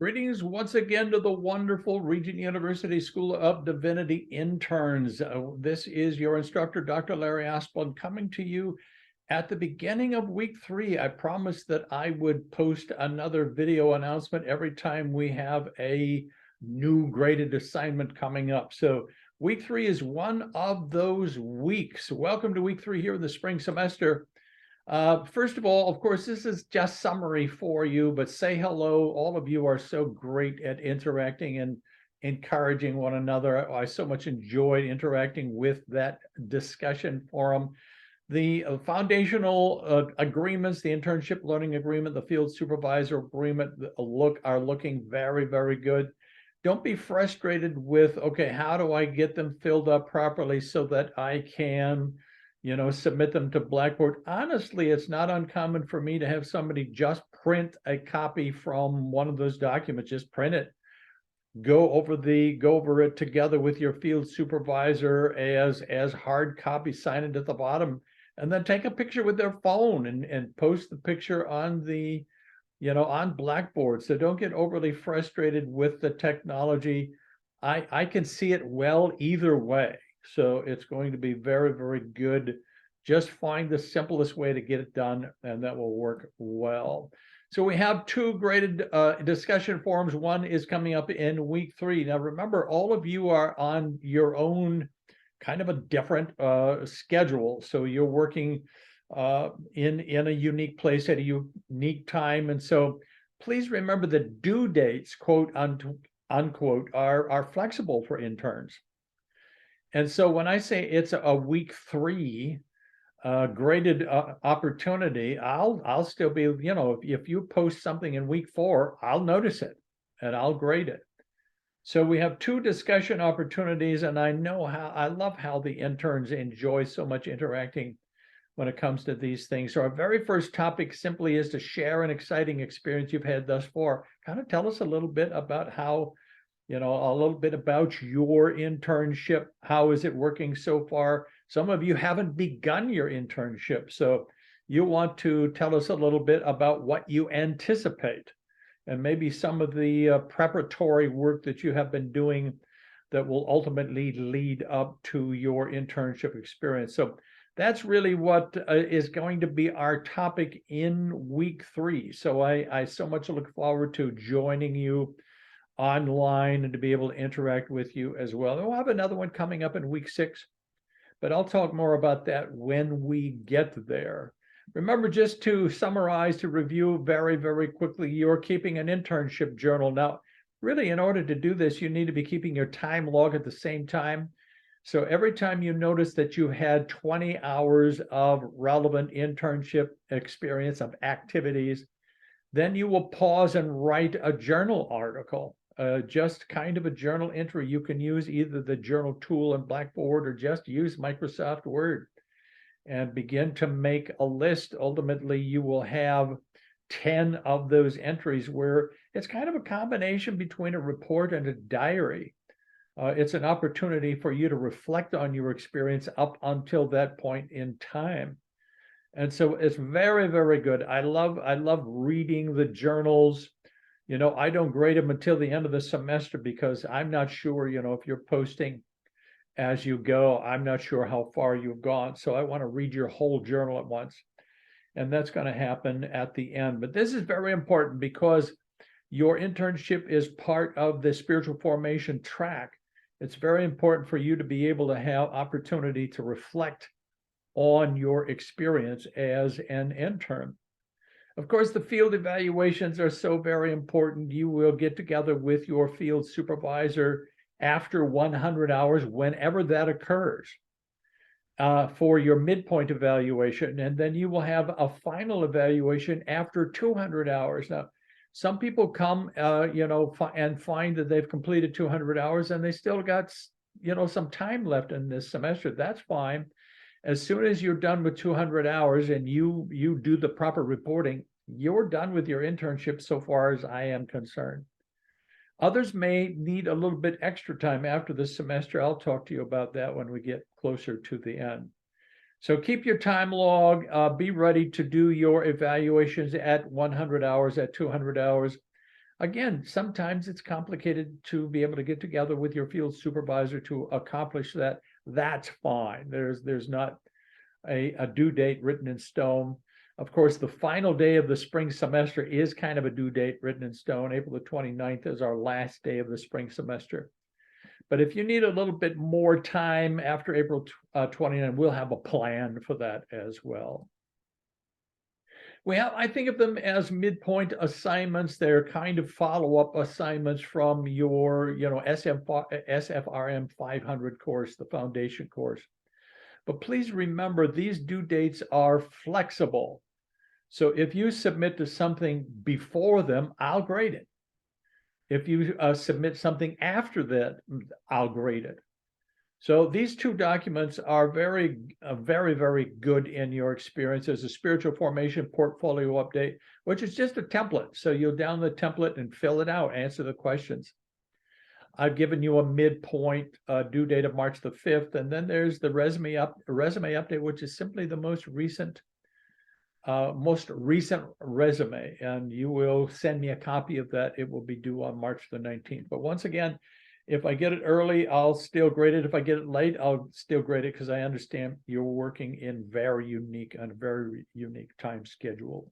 Greetings once again to the wonderful Regent University School of Divinity interns. This is your instructor, Dr. Larry Asplund, coming to you at the beginning of week 3. I promised that I would post another video announcement every time we have a new graded assignment coming up. So week 3 is one of those weeks. Welcome to week 3 here in the spring semester. First of all, of course, this is just summary for you, but say hello. All of you are so great at interacting and encouraging one another. I so much enjoyed interacting with that discussion forum. The foundational agreements, the internship learning agreement, the field supervisor agreement are looking very, very good. Don't be frustrated with, okay, how do I get them filled up properly so that I can submit them to Blackboard. Honestly, it's not uncommon for me to have somebody just print a copy from one of those documents, just print it, go over it together with your field supervisor as hard copy, sign it at the bottom, and then take a picture with their phone and post the picture on the, on Blackboard. So don't get overly frustrated with the technology. I can see it well either way. So it's going to be very, very good. Just find the simplest way to get it done, and that will work well. So we have 2 graded discussion forums. One is coming up in week 3. Now, remember, all of you are on your own kind of a different schedule. So you're working in a unique place at a unique time. And so please remember that due dates, quote unquote, are flexible for interns. And so when I say it's a week 3 graded opportunity, I'll still be, if you post something in week 4, I'll notice it and I'll grade it. So we have 2 discussion opportunities, and I love how the interns enjoy so much interacting when it comes to these things. So our very first topic simply is to share an exciting experience you've had thus far. Kind of tell us a little bit about how a little bit about your internship. How is it working so far? Some of you haven't begun your internship, so you want to tell us a little bit about what you anticipate and maybe some of the preparatory work that you have been doing that will ultimately lead up to your internship experience. So that's really what is going to be our topic in week 3. So I so much look forward to joining you online and to be able to interact with you as well. And we'll have another one coming up in week 6, but I'll talk more about that when we get there. Remember, just to summarize, to review very, very quickly, you're keeping an internship journal. Now, really, in order to do this, you need to be keeping your time log at the same time. So every time you notice that you had 20 hours of relevant internship experience, of activities, then you will pause and write a journal article. Just kind of a journal entry. You can use either the journal tool in Blackboard or just use Microsoft Word and begin to make a list. Ultimately, you will have 10 of those entries where it's kind of a combination between a report and a diary. It's an opportunity for you to reflect on your experience up until that point in time. And so it's very, very good. I love reading the journals. I don't grade them until the end of the semester because I'm not sure, if you're posting as you go, I'm not sure how far you've gone. So I want to read your whole journal at once. And that's going to happen at the end. But this is very important because your internship is part of the spiritual formation track. It's very important for you to be able to have opportunity to reflect on your experience as an intern. Of course, the field evaluations are so very important. You will get together with your field supervisor after 100 hours, whenever that occurs, for your midpoint evaluation. And then you will have a final evaluation after 200 hours. Now, some people come, and find that they've completed 200 hours and they still got, some time left in this semester. That's fine. As soon as you're done with 200 hours and you do the proper reporting, you're done with your internship so far as I am concerned. Others may need a little bit extra time after the semester. I'll talk to you about that when we get closer to the end. So keep your time log, be ready to do your evaluations at 100 hours, at 200 hours. Again, sometimes it's complicated to be able to get together with your field supervisor to accomplish that. That's fine. There's not a due date written in stone. Of course, the final day of the spring semester is kind of a due date written in stone. April the 29th is our last day of the spring semester. But if you need a little bit more time after April 29th, we'll have a plan for that as well. I think of them as midpoint assignments. They're kind of follow-up assignments from your, SFRM 500 course, the foundation course. But please remember, these due dates are flexible. So if you submit to something before them, I'll grade it. If you submit something after that, I'll grade it. So these two documents are very, very good in your experience. There's a spiritual formation portfolio update, which is just a template. So you'll download the template and fill it out, answer the questions. I've given you a midpoint due date of March the 5th. And then there's the resume update, which is simply the most recent resume. And you will send me a copy of that. It will be due on March the 19th. But once again, if I get it early, I'll still grade it. If I get it late, I'll still grade it because I understand you're working in very unique time schedule.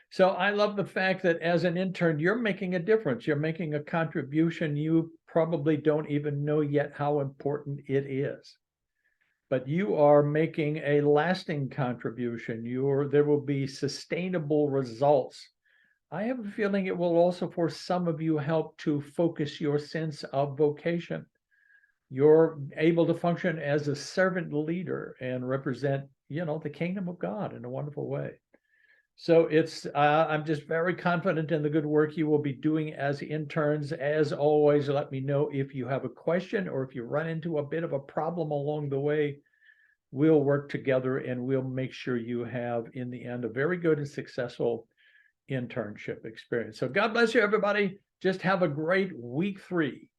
So I love the fact that as an intern, you're making a difference. You're making a contribution. You probably don't even know yet how important it is. But you are making a lasting contribution. There will be sustainable results. I have a feeling it will also, for some of you, help to focus your sense of vocation. You're able to function as a servant leader and represent, the kingdom of God in a wonderful way. So I'm just very confident in the good work you will be doing as interns. As always, let me know if you have a question or if you run into a bit of a problem along the way. We'll work together and we'll make sure you have, in the end, a very good and successful internship experience. So God bless you, everybody. Just have a great week 3.